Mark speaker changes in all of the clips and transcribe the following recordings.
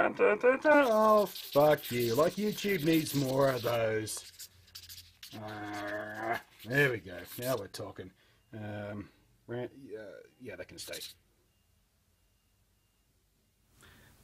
Speaker 1: Oh, fuck you. Like, YouTube needs more of those. There we go. Now we're talking. Yeah, they can stay.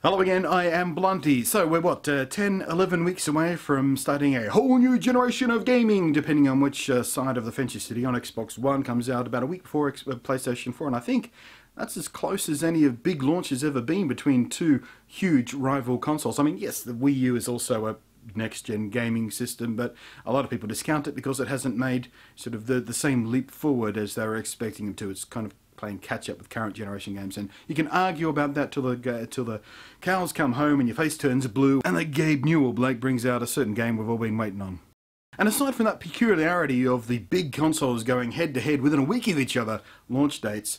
Speaker 1: Hello again, I am Blunty. So we're what, 10, 11 weeks away from starting a whole new generation of gaming, depending on which side of the fence you're sitting on. Xbox One comes out about a week before PlayStation 4, and I think that's as close as any of big launches ever been between two huge rival consoles. I mean, yes, the Wii U is also a next-gen gaming system, but a lot of people discount it because it hasn't made sort of the same leap forward as they were expecting it to. It's kind of playing catch-up with current generation games, and you can argue about that till the cows come home and your face turns blue and the Gabe Newell Blake brings out a certain game we've all been waiting on. And aside from that peculiarity of the big consoles going head-to-head within a week of each other, launch dates,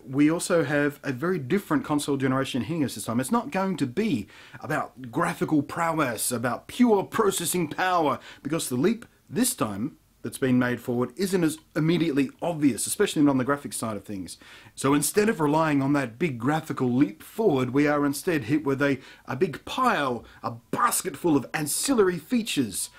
Speaker 1: we also have a very different console generation hitting us this time. It's not going to be about graphical prowess, about pure processing power, because the leap this time that's been made forward isn't as immediately obvious, especially on the graphics side of things. So instead of relying on that big graphical leap forward, we are instead hit with a big pile, a basket full of ancillary features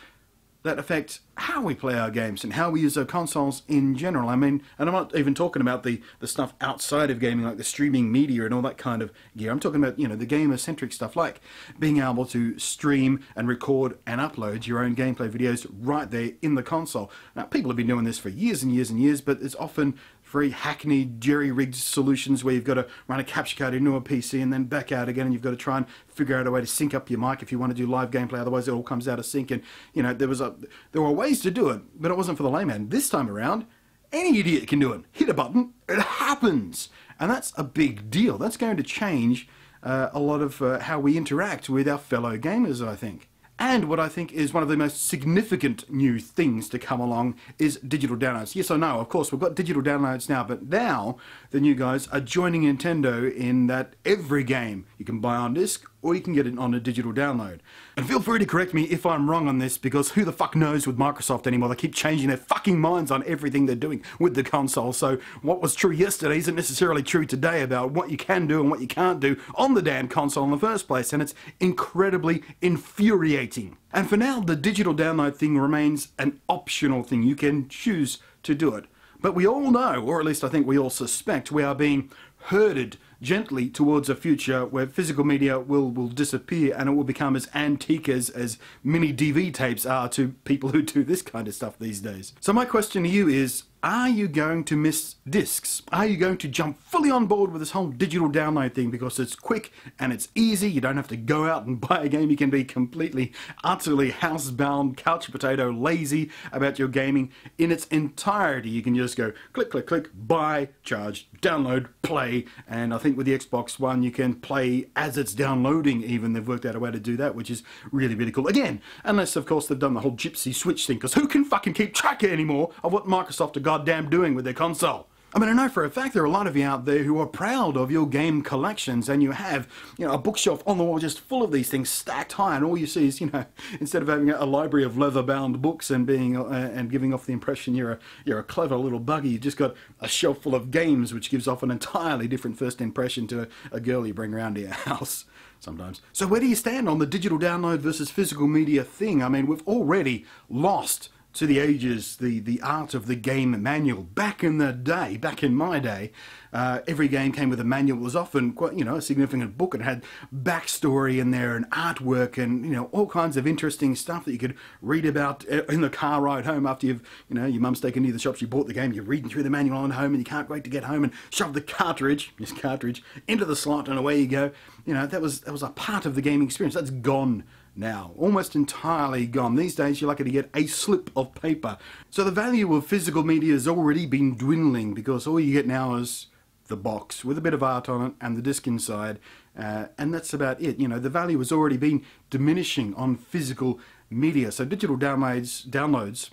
Speaker 1: that affect how we play our games and how we use our consoles in general. I mean, and I'm not even talking about the stuff outside of gaming, like the streaming media and all that kind of gear. I'm talking about, you know, the gamer-centric stuff, like being able to stream and record and upload your own gameplay videos right there in the console. Now, people have been doing this for years and years and years, but it's often very hackneyed, jerry-rigged solutions where you've got to run a capture card into a PC and then back out again, and you've got to try and figure out a way to sync up your mic if you want to do live gameplay, otherwise it all comes out of sync. And, you know, there were ways to do it, but it wasn't for the layman. This time around, any idiot can do it. Hit a button, it happens. And that's a big deal. That's going to change a lot of how we interact with our fellow gamers, I think. And what I think is one of the most significant new things to come along is digital downloads. Yes or no, of course, we've got digital downloads now, but now the new guys are joining Nintendo in that every game you can buy on disc or you can get it on a digital download. And feel free to correct me if I'm wrong on this, because who the fuck knows with Microsoft anymore? They keep changing their fucking minds on everything they're doing with the console. So what was true yesterday isn't necessarily true today about what you can do and what you can't do on the damn console in the first place, and it's incredibly infuriating. And for now, the digital download thing remains an optional thing. You can choose to do it. But we all know, or at least I think we all suspect, we are being herded gently towards a future where physical media will disappear and it will become as antique as mini DV tapes are to people who do this kind of stuff these days. So my question to you is, are you going to miss discs? Are you going to jump fully on board with this whole digital download thing because it's quick and it's easy? You don't have to go out and buy a game. You can be completely, utterly housebound, couch potato, lazy about your gaming in its entirety. You can just go click, click, click, buy, charge, download, play. And I think with the Xbox One, you can play as it's downloading even. They've worked out a way to do that, which is really, really cool. Again, unless, of course, they've done the whole gypsy switch thing, because who can fucking keep track anymore of what Microsoft are goddamn doing with their console? I mean, I know for a fact there are a lot of you out there who are proud of your game collections, and you have, you know, a bookshelf on the wall just full of these things stacked high, and all you see is, you know, instead of having a library of leather-bound books and being and giving off the impression you're a clever little buggy, you've just got a shelf full of games, which gives off an entirely different first impression to a girl you bring around to your house sometimes. So where do you stand on the digital download versus physical media thing? I mean, we've already lost to the ages, the art of the game manual. Back in the day, back in my day, every game came with a manual. It was often quite, you know, a significant book. It had backstory in there and artwork and, you know, all kinds of interesting stuff that you could read about in the car ride home after you've, you know, your mum's taken you to the shops, you bought the game, you're reading through the manual on home and you can't wait to get home and shove the cartridge, this cartridge, into the slot and away you go. You know, that was a part of the gaming experience. That's gone now, almost entirely gone. These days you're lucky to get a slip of paper. So the value of physical media has already been dwindling because all you get now is the box with a bit of art on it and the disc inside, and that's about it. You know, the value has already been diminishing on physical media. So digital downloads,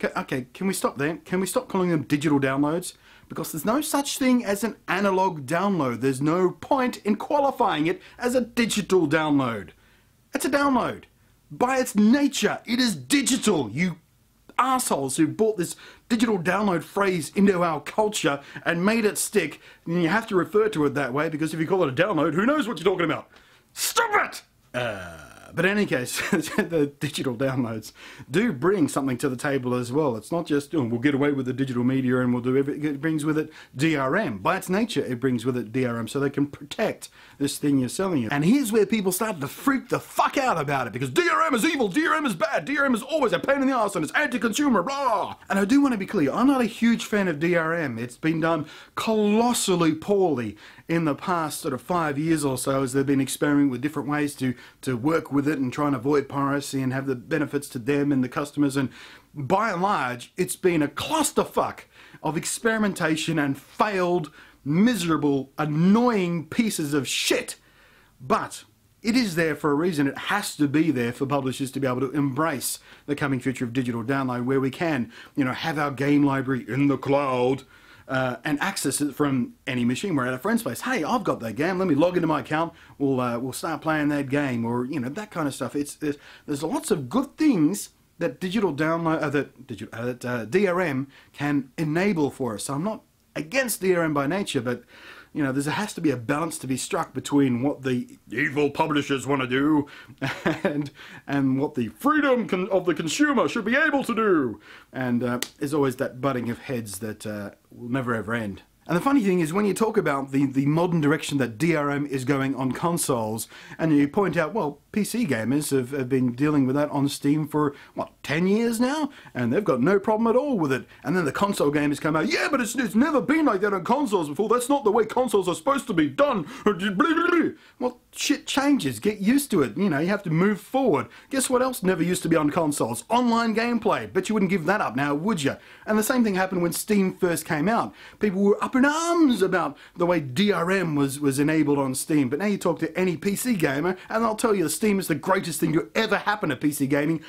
Speaker 1: okay, can we stop there? Can we stop calling them digital downloads? Because there's no such thing as an analog download. There's no point in qualifying it as a digital download. It's a download. By its nature, it is digital. You assholes who brought this digital download phrase into our culture and made it stick, and you have to refer to it that way, because if you call it a download, who knows what you're talking about? Stop it! But in any case, the digital downloads do bring something to the table as well. It's not just, oh, we'll get away with the digital media and we'll do everything. It brings with it DRM. By its nature, it brings with it DRM, so they can protect this thing you're selling you. And here's where people start to freak the fuck out about it, because DRM is evil, DRM is bad, DRM is always a pain in the arse and it's anti-consumer, blah! And I do want to be clear, I'm not a huge fan of DRM. It's been done colossally poorly in the past sort of 5 years or so, as they've been experimenting with different ways to work with it and try and avoid piracy and have the benefits to them and the customers. And by and large, it's been a clusterfuck of experimentation and failed, miserable, annoying pieces of shit. But it is there for a reason. It has to be there for publishers to be able to embrace the coming future of digital download, where we can, you know, have our game library in the cloud, and access it from any machine. We're at a friend's place. Hey, I've got that game. Let me log into my account. We'll start playing that game, or you know, that kind of stuff. There's lots of good things that digital download that DRM can enable for us. So I'm not against DRM by nature, but you know, there has to be a balance to be struck between what the evil publishers want to do and what the freedom of the consumer should be able to do. And there's always that butting of heads that will never ever end. And the funny thing is, when you talk about the modern direction that DRM is going on consoles, and you point out, well, PC gamers have been dealing with that on Steam for, what, 10 years now? And they've got no problem at all with it. And then the console gamers come out, yeah, but it's never been like that on consoles before. That's not the way consoles are supposed to be done. Well, shit changes. Get used to it. You know, you have to move forward. Guess what else never used to be on consoles? Online gameplay. Bet you wouldn't give that up now, would you? And the same thing happened when Steam first came out. People were up in arms about the way DRM was enabled on Steam. But now you talk to any PC gamer and they'll tell you Steam is the greatest thing to ever happen to PC gaming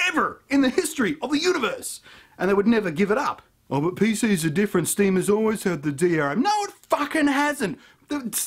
Speaker 1: ever in the history of the universe. And they would never give it up. Oh, but PCs are different. Steam has always had the DRM. No, it fucking hasn't.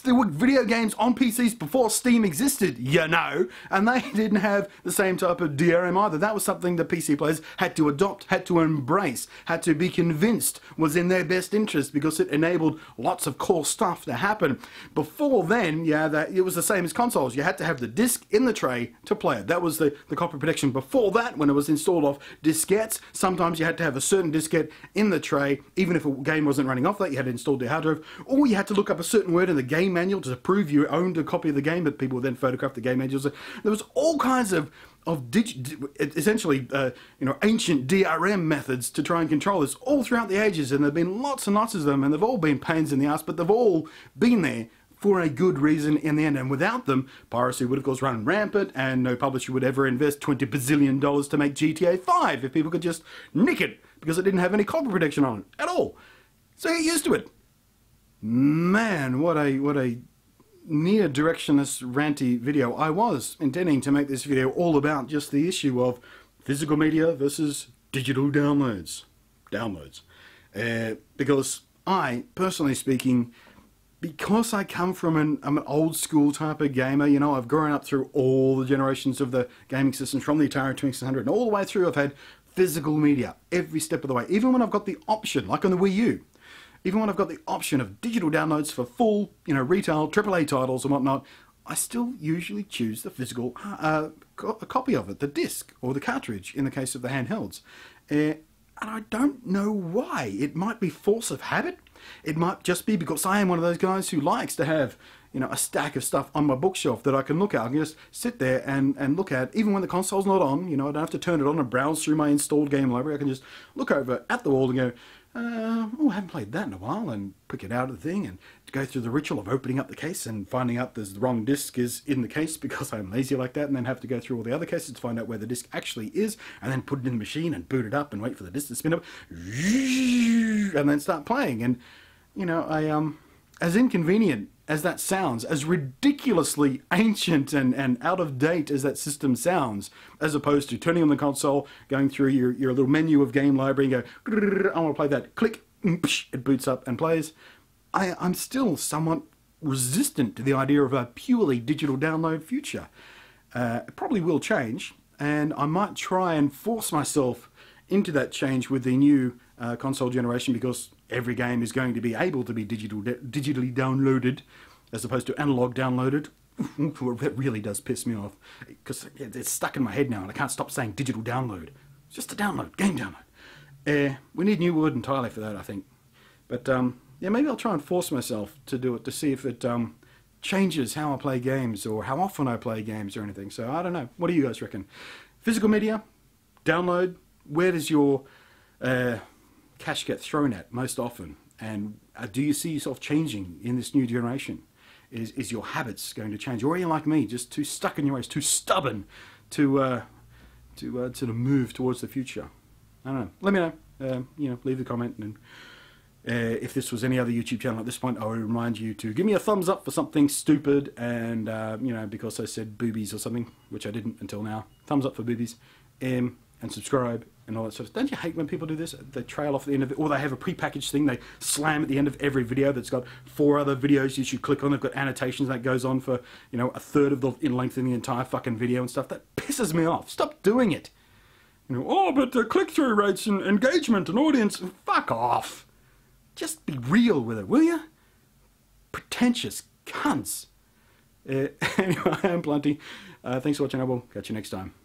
Speaker 1: There were video games on PCs before Steam existed, you know, and they didn't have the same type of DRM either. That was something the PC players had to adopt, had to embrace, had to be convinced was in their best interest, because it enabled lots of cool stuff to happen. Before then, yeah, it was the same as consoles. You had to have the disc in the tray to play it. That was the copy protection. Before that, when it was installed off diskettes, sometimes you had to have a certain diskette in the tray. Even if a game wasn't running off that, you had to install the hard drive, or you had to look up a certain word in the game manual to prove you owned a copy of the game, but people would then photograph the game manuals. There was all kinds of essentially you know, ancient DRM methods to try and control this all throughout the ages, and there have been lots and lots of them, and they've all been pains in the ass, but they've all been there for a good reason in the end. And without them, piracy would of course run rampant, and no publisher would ever invest $20 bazillion to make GTA 5 if people could just nick it because it didn't have any copy protection on it at all. So get used to it. Man, what a near directionless ranty video. I was intending to make this video all about just the issue of physical media versus digital downloads. Because I, personally speaking, because I come from I'm an old school type of gamer, you know, I've grown up through all the generations of the gaming systems, from the Atari 2600 and all the way through. I've had physical media every step of the way, even when I've got the option, like on the Wii U. Even when I've got the option of digital downloads for full, you know, retail AAA titles and whatnot, I still usually choose the physical copy of it, the disc or the cartridge in the case of the handhelds. And I don't know why. It might be force of habit. It might just be because I am one of those guys who likes to have, you know, a stack of stuff on my bookshelf that I can look at. I can just sit there and look at, even when the console's not on. You know, I don't have to turn it on and browse through my installed game library. I can just look over at the wall and go, oh, I haven't played that in a while, and pick it out of the thing and go through the ritual of opening up the case and finding out there's the wrong disc is in the case, because I'm lazy like that, and then have to go through all the other cases to find out where the disc actually is, and then put it in the machine and boot it up and wait for the disc to spin up, and then start playing. And, you know, as inconvenient as that sounds, as ridiculously ancient and out of date as that system sounds, as opposed to turning on the console, going through your little menu of game library and go, I want to play that, click, it boots up and plays, I'm still somewhat resistant to the idea of a purely digital download future. It probably will change, and I might try and force myself into that change with the new console generation, because every game is going to be able to be digitally downloaded as opposed to analog downloaded, That really does piss me off, because it's stuck in my head now and I can't stop saying digital download. It's just a download, game download. We need new word entirely for that, I think. But yeah, maybe I'll try and force myself to do it to see if it changes how I play games or how often I play games or anything. So I don't know. What do you guys reckon? Physical media, download, where does your cash get thrown at most often? And do you see yourself changing in this new generation? Is your habits going to change? Or are you like me, just too stuck in your ways, too stubborn to sort of move towards the future? I don't know. Let me know. Leave a comment. And if this was any other YouTube channel at this point, I would remind you to give me a thumbs up for something stupid and, because I said boobies or something, which I didn't until now. Thumbs up for boobies. And subscribe and all that sort of stuff. Don't you hate when people do this? They trail off at the end of it, or they have a prepackaged thing they slam at the end of every video that's got 4 other videos you should click on. They've got annotations that goes on for, a third of the in length in the entire fucking video and stuff. That pisses me off. Stop doing it. But click-through rates and engagement and audience, fuck off. Just be real with it, will you? Pretentious cunts. Anyway, I am Blunty. Thanks for watching. I will catch you next time.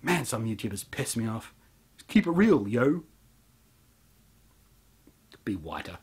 Speaker 1: Man, some YouTubers piss me off. Keep it real, yo. Be whiter.